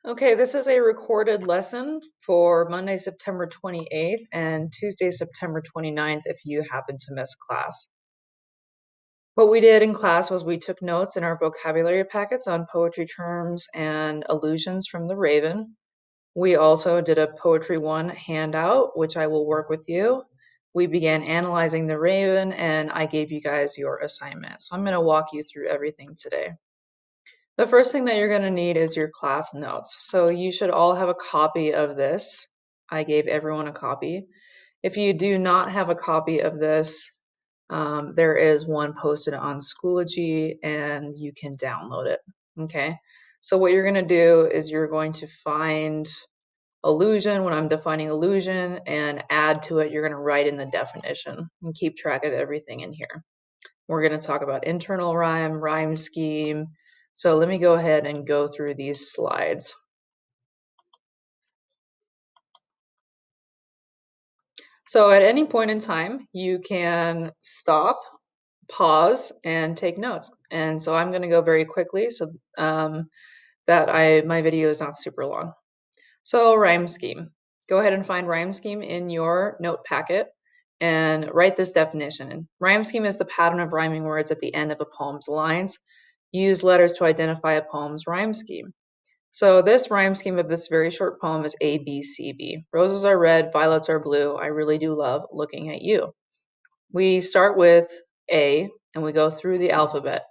Okay, this is a recorded lesson for Monday, September 28th and Tuesday, September 29th if you happen to miss class. What we did in class was we took notes in our vocabulary packets on poetry terms and allusions from the Raven. We also did a Poetry 1 handout, which I will work with you. We began analyzing the Raven and I gave you guys your assignment. So I'm going to walk you through everything today. The first thing that you're going to need is your class notes. So you should all have a copy of this. I gave everyone a copy. If you do not have a copy of this, there is one posted on Schoology and you can download it. Okay. So what you're going to do is you're going to find allusion when I'm defining allusion and add to it. You're going to write in the definition and keep track of everything in here. We're going to talk about internal rhyme, rhyme scheme. So let me go ahead and go through these slides. So at any point in time, you can stop, pause, and take notes. And so I'm going to go very quickly so that my video is not super long. So rhyme scheme. Go ahead and find rhyme scheme in your note packet and write this definition. Rhyme scheme is the pattern of rhyming words at the end of a poem's lines. Use letters to identify a poem's rhyme scheme. So this rhyme scheme of this very short poem is A, B, C, B. Roses are red, violets are blue. I really do love looking at you. We start with A and we go through the alphabet.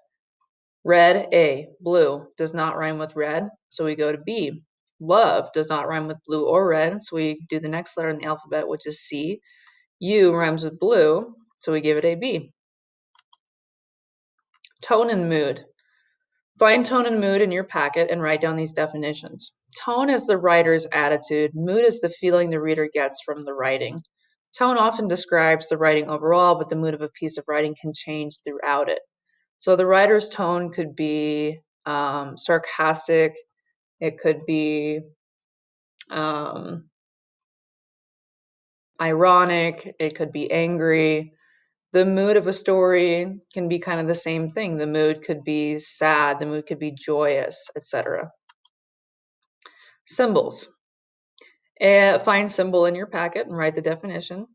Red, A. Blue does not rhyme with red, so we go to B. Love does not rhyme with blue or red, so we do the next letter in the alphabet, which is C. U rhymes with blue, so we give it a B. Tone and mood. Find tone and mood in your packet and write down these definitions. Tone is the writer's attitude. Mood is the feeling the reader gets from the writing. Tone often describes the writing overall, but the mood of a piece of writing can change throughout it. So the writer's tone could be sarcastic. It could be ironic. It could be angry. The mood of a story can be kind of the same thing. The mood could be sad. The mood could be joyous, etc. Symbols. Find symbol in your packet and write the definition.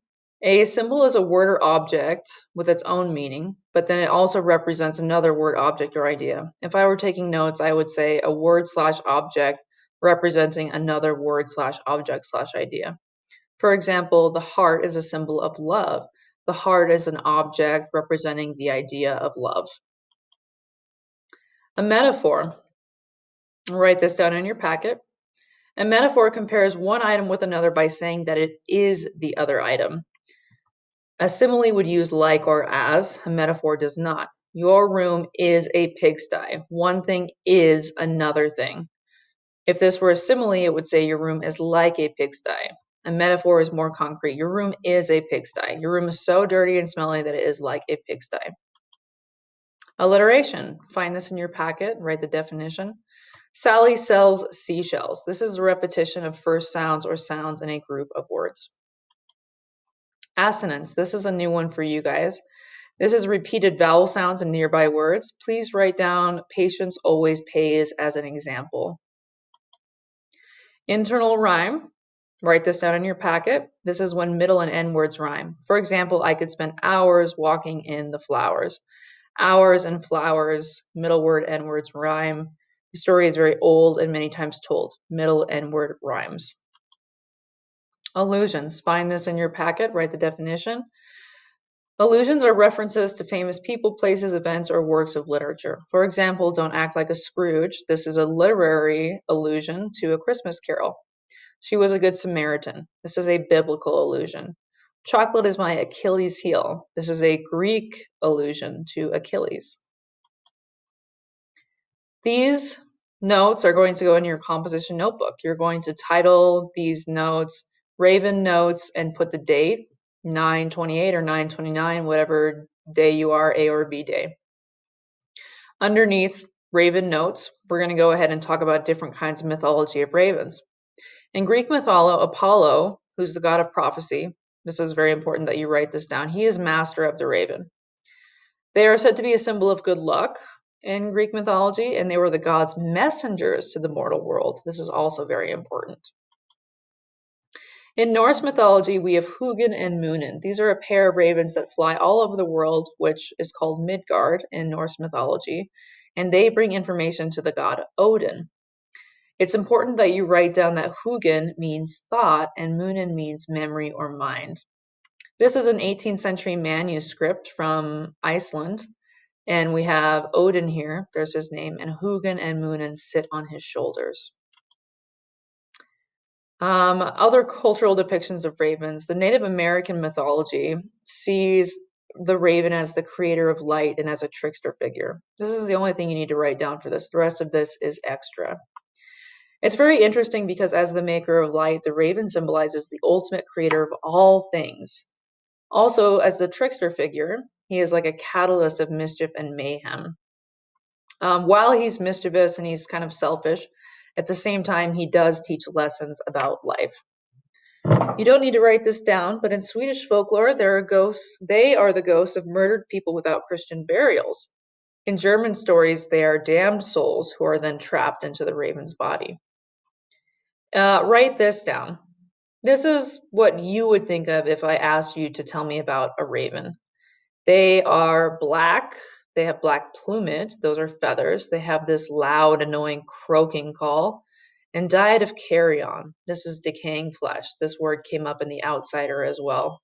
A symbol is a word or object with its own meaning, but then it also represents another word, object, or idea. If I were taking notes, I would say a word/object representing another word/object/idea. For example, the heart is a symbol of love. The heart is an object representing the idea of love. A metaphor. Write this down in your packet. A metaphor compares one item with another by saying that it is the other item. A simile would use like or as. A metaphor does not. Your room is a pigsty. One thing is another thing. If this were a simile, it would say your room is like a pigsty. A metaphor is more concrete. Your room is a pigsty. Your room is so dirty and smelly that it is like a pigsty. Alliteration. Find this in your packet. Write the definition. Sally sells seashells. This is a repetition of first sounds or sounds in a group of words. Assonance. This is a new one for you guys. This is repeated vowel sounds in nearby words. Please write down patience always pays as an example. Internal rhyme. Write this down in your packet. This is when middle and end words rhyme. For example, I could spend hours walking in the flowers. Hours and flowers, middle word, end words rhyme. The story is very old and many times told. Middle end word rhymes. Allusions. Find this in your packet. Write the definition. Allusions are references to famous people, places, events, or works of literature. For example, Don't Act Like a Scrooge. This is a literary allusion to A Christmas Carol. She was a good Samaritan. This is a biblical allusion. Chocolate is my Achilles heel. This is a Greek allusion to Achilles. These notes are going to go in your composition notebook. You're going to title these notes Raven Notes and put the date, 9/28 or 9/29, whatever day you are, A or B day. Underneath Raven Notes, we're going to go ahead and talk about different kinds of mythology of ravens. In Greek mythology, Apollo, who's the god of prophecy, this is very important that you write this down, he is master of the raven. They are said to be a symbol of good luck. in Greek mythology, and they were the gods' messengers to the mortal world. This is also very important. In Norse mythology, we have Hugin and Munin. These are a pair of ravens that fly all over the world, which is called Midgard in Norse mythology, and they bring information to the god Odin. It's important that you write down that Hugin means thought and Munin means memory or mind. This is an 18th century manuscript from Iceland, and we have Odin here, there's his name, and Hugin and Munin sit on his shoulders. Other cultural depictions of ravens. The Native American mythology sees the raven as the creator of light and as a trickster figure. This is the only thing you need to write down for this. The rest of this is extra. It's very interesting because as the maker of light, the raven symbolizes the ultimate creator of all things. Also, as the trickster figure, he is like a catalyst of mischief and mayhem. While he's mischievous and he's kind of selfish, at the same time, he does teach lessons about life. You don't need to write this down, but in Swedish folklore, there are ghosts. They are the ghosts of murdered people without Christian burials. In German stories, they are damned souls who are then trapped into the raven's body. Write this down. This is what you would think of if I asked you to tell me about a raven. They are black. They have black plumage. Those are feathers. They have this loud, annoying croaking call. And diet of carrion. This is decaying flesh. This word came up in The Outsider as well.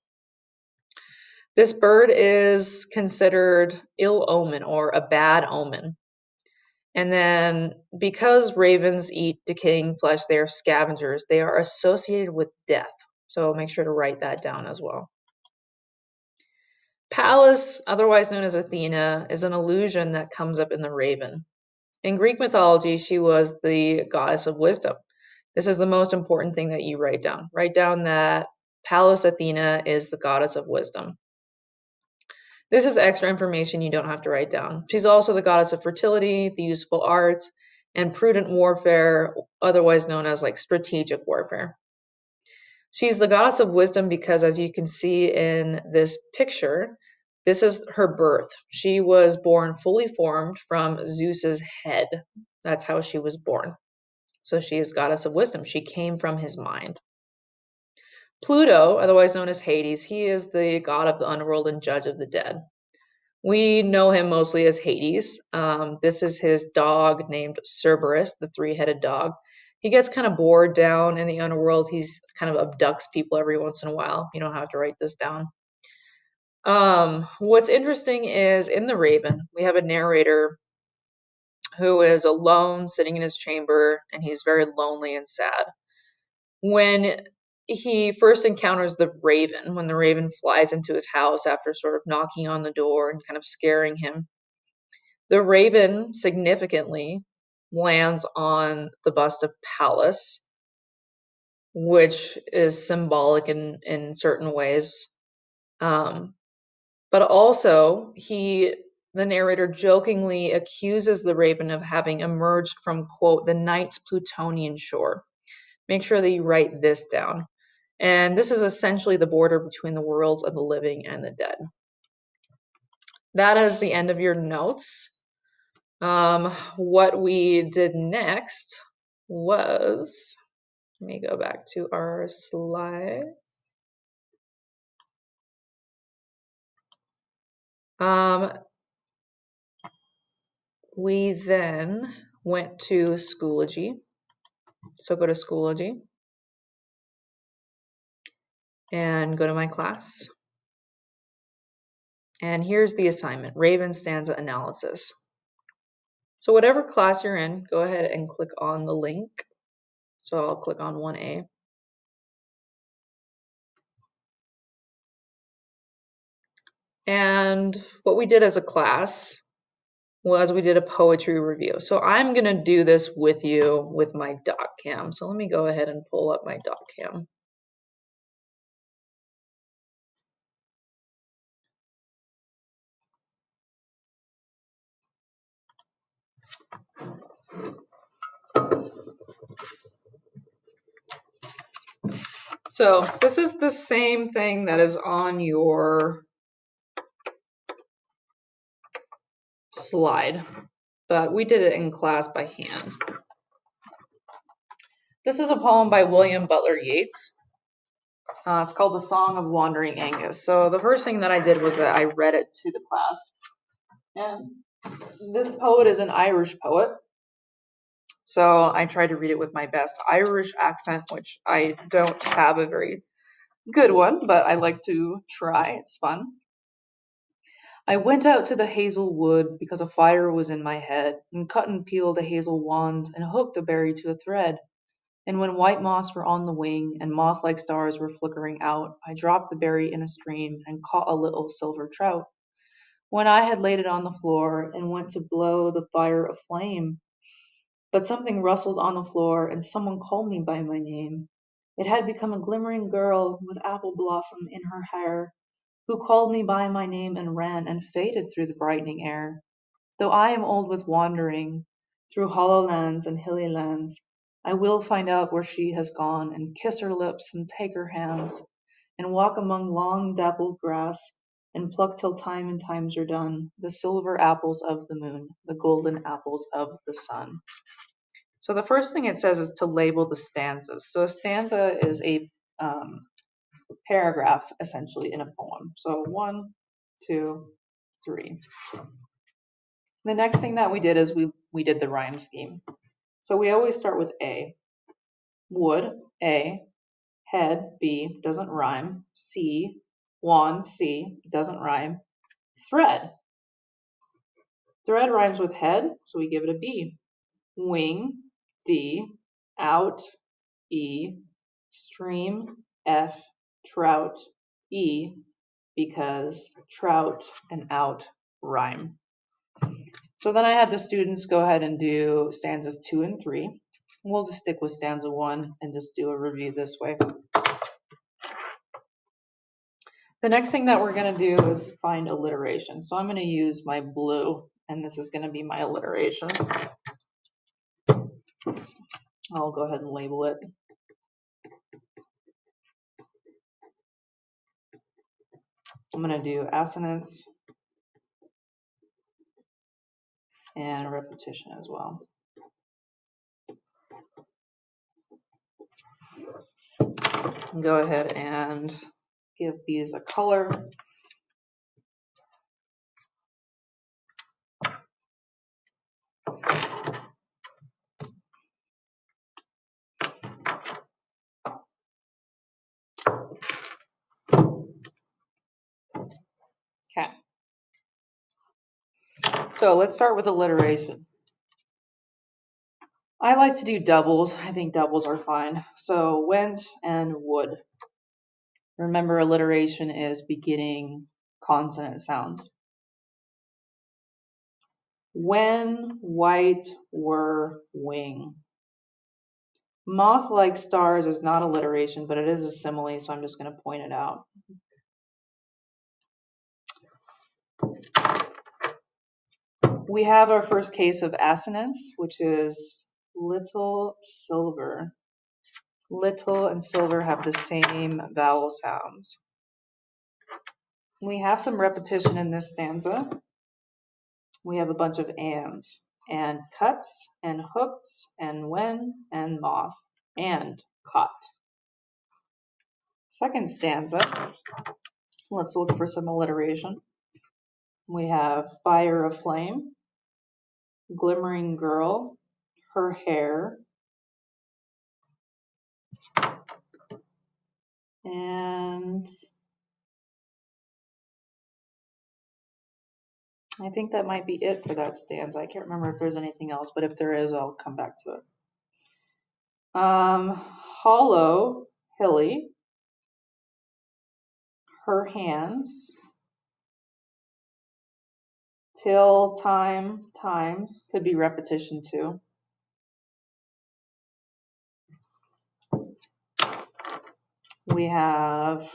This bird is considered ill omen or a bad omen. And then because ravens eat decaying flesh, they are scavengers. They are associated with death. So make sure to write that down as well. Pallas, otherwise known as Athena, is an illusion that comes up in the raven. In Greek mythology, she was the goddess of wisdom. This is the most important thing that you write down. Write down that Pallas Athena is the goddess of wisdom. This is extra information you don't have to write down. She's also the goddess of fertility, the useful arts, and prudent warfare, otherwise known as like strategic warfare. She's the goddess of wisdom because, as you can see in this picture, this is her birth. She was born fully formed from Zeus's head. That's how she was born. So she is goddess of wisdom. She came from his mind. Pluto, otherwise known as Hades, he is the god of the underworld and judge of the dead. We know him mostly as Hades. This is his dog named Cerberus, the three-headed dog. He gets kind of bored down in the underworld. He's kind of abducts people every once in a while. You don't have to write this down. What's interesting is in The Raven, we have a narrator who is alone sitting in his chamber, and he's very lonely and sad. When he first encounters the raven, when the raven flies into his house after sort of knocking on the door and kind of scaring him, the raven significantly lands on the bust of Pallas, which is symbolic in certain ways. But also, the narrator jokingly accuses the raven of having emerged from, quote, the night's Plutonian shore. Make sure that you write this down. And this is essentially the border between the worlds of the living and the dead. That is the end of your notes. What we did next was, let me go back to our slides. We then went to Schoology. So go to Schoology and go to my class. And here's the assignment, Raven Stanza Analysis. So whatever class you're in, go ahead and click on the link. So I'll click on 1A. And what we did as a class was we did a poetry review. So I'm going to do this with you with my DocCam. So let me go ahead and pull up my DocCam. So this is the same thing that is on your slide. but we did it in class by hand. This is a poem by William Butler Yeats. It's called The Song of Wandering Aengus. So the first thing that I did was that I read it to the class. And this poet is an Irish poet. So I tried to read it with my best Irish accent, which I don't have a very good one, but I like to try. It's fun. I went out to the hazel wood because a fire was in my head, and cut and peeled a hazel wand, and hooked a berry to a thread. And when white moths were on the wing, and moth-like stars were flickering out, I dropped the berry in a stream, and caught a little silver trout. When I had laid it on the floor, and went to blow the fire aflame, but something rustled on the floor, and someone called me by my name. It had become a glimmering girl with apple blossom in her hair, who called me by my name and ran and faded through the brightening air. Though I am old with wandering through hollow lands and hilly lands, I will find out where she has gone, and kiss her lips and take her hands, and walk among long dappled grass, and pluck till time and times are done, the silver apples of the moon, the golden apples of the sun. So the first thing it says is to label the stanzas. So a stanza is a paragraph essentially in a poem. So 1, 2, 3. The next thing that we did is we did the rhyme scheme. So we always start with A. Wood, A. Head, B, doesn't rhyme. C. Wand, C, doesn't rhyme. Thread. Thread rhymes with head, so we give it a B. Wing, D. Out, E. Stream, F. Trout, E, because trout and out rhyme. So then I had the students go ahead and do stanzas 2 and 3. We'll just stick with stanza 1 and just do a review this way. The next thing that we're going to do is find alliteration. So I'm going to use my blue, and this is going to be my alliteration. I'll go ahead and label it. I'm going to do assonance and repetition as well. Go ahead and give these a color. Okay. So let's start with alliteration. I like to do doubles. I think doubles are fine. So went and would. Remember, alliteration is beginning consonant sounds. When white were wing. Moth-like stars is not alliteration, but it is a simile, so I'm just going to point it out. We have our first case of assonance, which is little silver. Little and silver have the same vowel sounds. We have some repetition in this stanza. We have a bunch of ands, and cuts, and hooked, and when, and moth, and caught. Second stanza, let's look for some alliteration. We have fire aflame, glimmering girl, her hair, and I think that might be it for that stanza. I can't remember if there's anything else, but if there is, I'll come back to it. Hollow, hilly, her hands, till time, times, could be repetition too. We have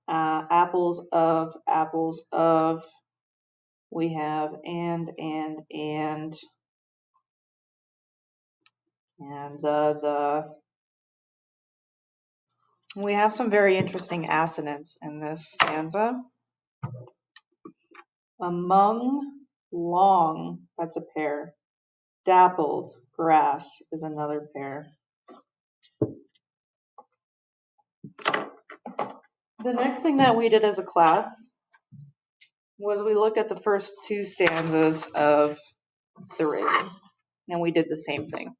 apples of, we have and the. We have some very interesting assonance in this stanza. Among long, that's a pair. Dappled, grass is another pair. The next thing that we did as a class was we looked at the first two stanzas of The Raven, and we did the same thing.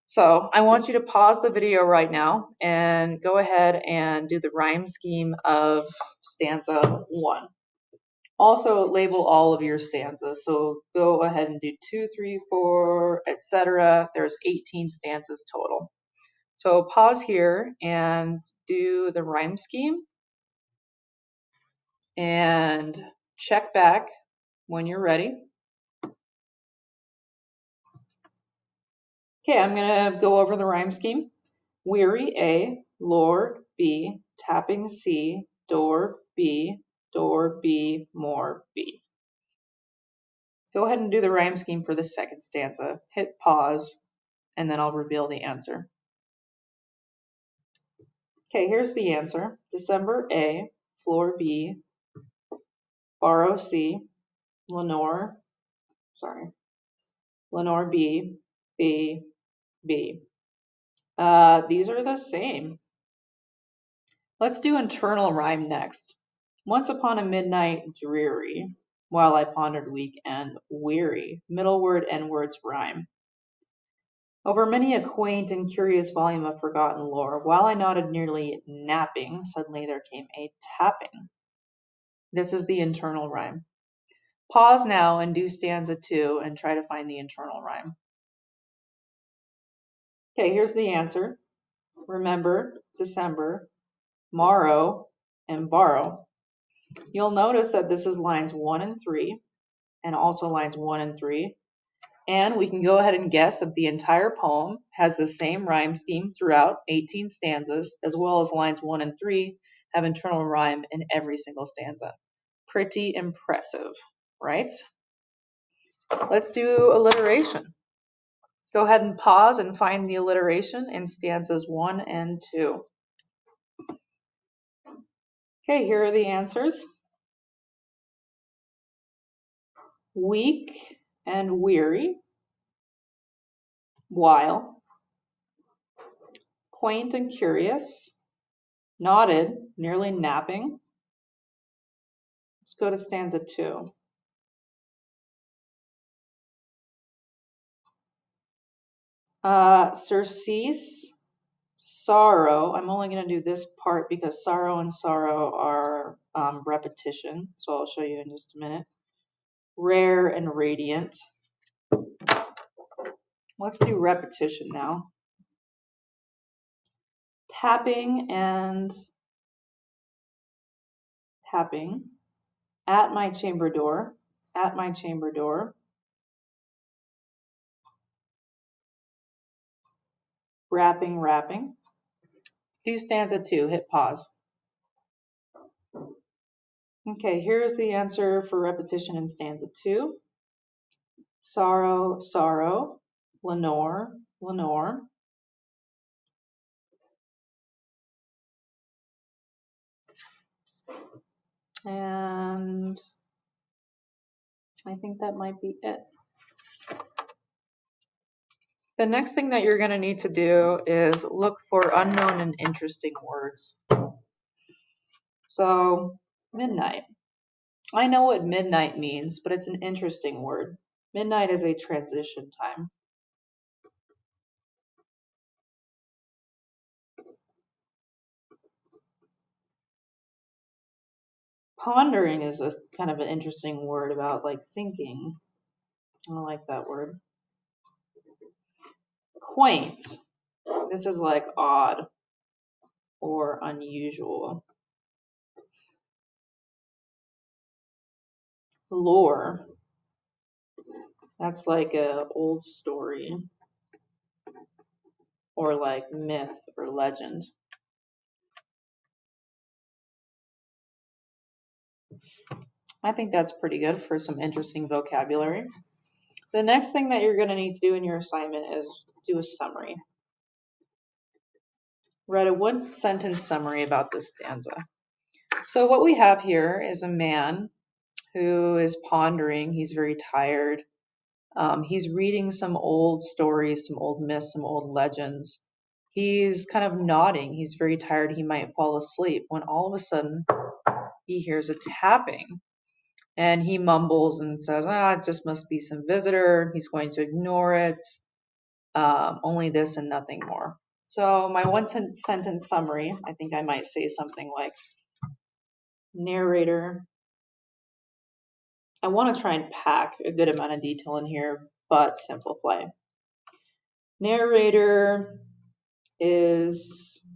So I want you to pause the video right now and go ahead and do the rhyme scheme of stanza 1. Also label all of your stanzas. So go ahead and do 2, 3, 4, etc. There's 18 stanzas total. So pause here and do the rhyme scheme and check back when you're ready. Okay, I'm going to go over the rhyme scheme. Weary A, Lord B, tapping C, door B, more B. Go ahead and do the rhyme scheme for the second stanza. Hit pause, and then I'll reveal the answer. Okay, here's the answer. December A, floor B, borrow C, Lenore B, B, B. These are the same. Let's do internal rhyme next. Once upon a midnight dreary, while I pondered weak and weary, middle word end words rhyme. Over many a quaint and curious volume of forgotten lore, while I nodded nearly napping, suddenly there came a tapping. This is the internal rhyme. Pause now and do stanza 2 and try to find the internal rhyme. Okay, here's the answer. Remember, December, morrow, and borrow. You'll notice that this is lines 1 and 3, and also lines 1 and 3. And we can go ahead and guess that the entire poem has the same rhyme scheme throughout 18 stanzas, as well as lines 1 and 3 have internal rhyme in every single stanza. Pretty impressive, right? Let's do alliteration. Go ahead and pause and find the alliteration in stanzas 1 and 2. Okay, here are the answers. Weak and weary, while, quaint and curious, nodded, nearly napping. Let's go to stanza 2. Surcease, sorrow. I'm only going to do this part because sorrow and sorrow are repetition. So I'll show you in just a minute. Rare and radiant. Let's do repetition now. Tapping and tapping. At my chamber door. At my chamber door. Rapping, rapping. Do stanza 2. Hit pause. Okay, here's the answer for repetition in stanza 2. Sorrow, sorrow. Lenore, Lenore. And I think that might be it. The next thing that you're going to need to do is look for unknown and interesting words. So, midnight. I know what midnight means, but it's an interesting word. Midnight is a transition time. Pondering is a kind of an interesting word about like thinking. I like that word. Quaint. This is like odd or unusual. Lore. That's like a old story or like myth or legend. I think that's pretty good for some interesting vocabulary. The next thing that you're going to need to do in your assignment is do a summary. Write a one-sentence summary about this stanza. So what we have here is a man who is pondering. He's very tired. He's reading some old stories, some old myths, some old legends. He's kind of nodding. He's very tired. He might fall asleep when all of a sudden he hears a tapping and he mumbles and says, it just must be some visitor. He's going to ignore it. Only this and nothing more. So my one sentence summary, I think I might say something like, narrator. I want to try and pack a good amount of detail in here, but simplify. Narrator is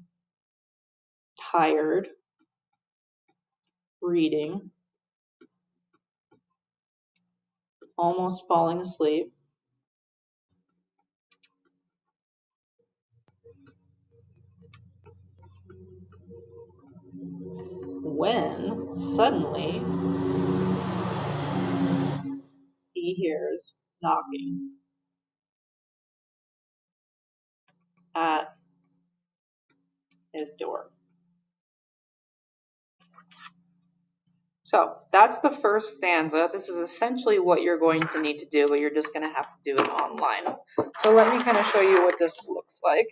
tired reading, almost falling asleep. When suddenly he hears knocking at his door. So that's the first stanza. This is essentially what you're going to need to do, but you're just going to have to do it online. So let me kind of show you what this looks like.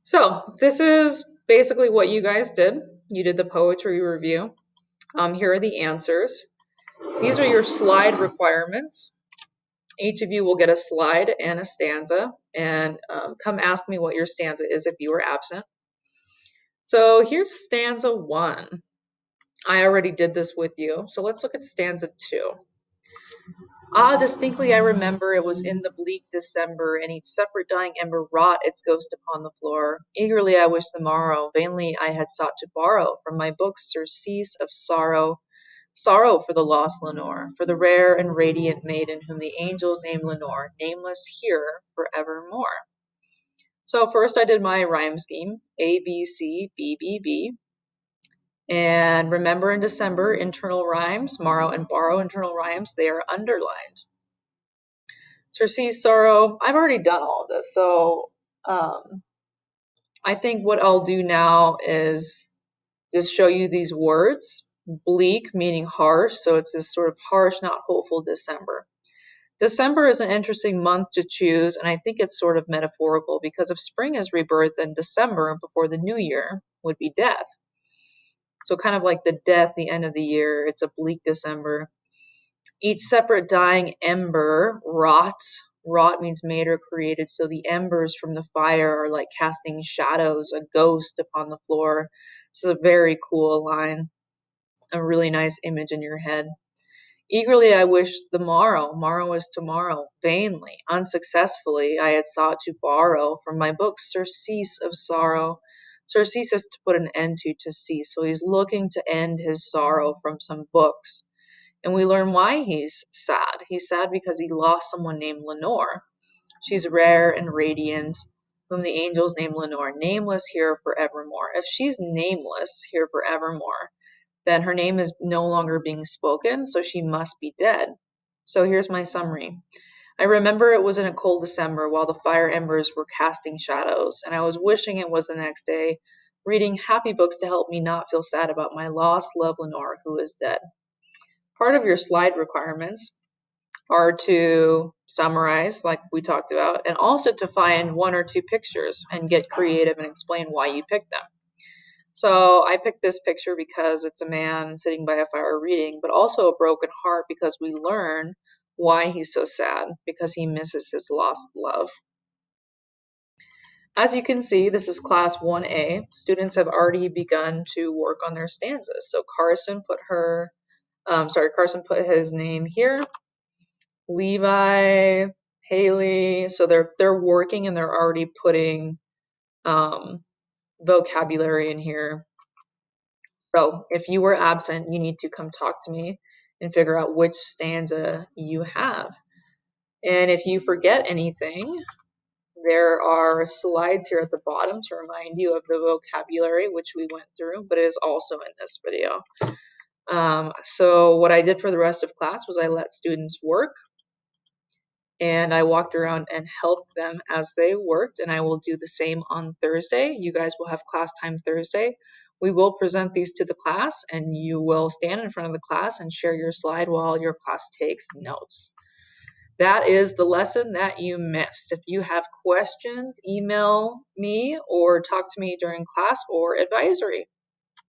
So this is basically what you guys did. You did the poetry review. Here are the answers. These are your slide requirements. Each of you will get a slide and a stanza, and come ask me what your stanza is if you were absent. So here's stanza 1. I already did this with you, so let's look at stanza 2. Distinctly I remember it was in the bleak December, and each separate dying ember wrought its ghost upon the floor. Eagerly I wished the morrow, vainly I had sought to borrow from my books surcease of sorrow. Sorrow for the lost Lenore, for the rare and radiant maiden whom the angels name Lenore, nameless here forevermore. So first I did my rhyme scheme, A, B, C, B, B, B. And remember in December, internal rhymes, morrow and borrow internal rhymes, they are underlined. Surcease sorrow, I've already done all of this. So I think what I'll do now is just show you these words. Bleak meaning harsh, so it's this sort of harsh, not hopeful December. December is an interesting month to choose, and I think it's sort of metaphorical because if spring is rebirth, then December before the new year would be death. So kind of like the death, the end of the year, it's a bleak December. Each separate dying ember, rot means made or created, so the embers from the fire are like casting shadows, a ghost upon the floor. This is a very cool line, a really nice image in your head. Eagerly I wished the morrow is tomorrow. Vainly, unsuccessfully, I had sought to borrow from my books surcease of sorrow. Surcease is to put an end to cease. So he's looking to end his sorrow from some books. And we learn why he's sad. He's sad because he lost someone named Lenore. She's rare and radiant, whom the angels name Lenore, nameless here forevermore. If she's nameless here forevermore, then her name is no longer being spoken, so she must be dead. So here's my summary. I remember it was in a cold December while the fire embers were casting shadows, and I was wishing it was the next day, reading happy books to help me not feel sad about my lost love Lenore, who is dead. Part of your slide requirements are to summarize, like we talked about, and also to find 1 or 2 pictures and get creative and explain why you picked them. So I picked this picture because it's a man sitting by a fire reading, but also a broken heart because we learn why he's so sad, because he misses his lost love. As you can see, this is class 1A. Students have already begun to work on their stanzas. So Carson put his name here. Levi, Haley, so they're working and they're already putting vocabulary in here. So if you were absent, you need to come talk to me and figure out which stanza you have. And if you forget anything, there are slides here at the bottom to remind you of the vocabulary which we went through, but it is also in this video. So what I did for the rest of class was I let students work. and I walked around and helped them as they worked, and I will do the same on Thursday. You guys will have class time Thursday. We will present these to the class, and you will stand in front of the class and share your slide while your class takes notes. That is the lesson that you missed. If you have questions, email me or talk to me during class or advisory.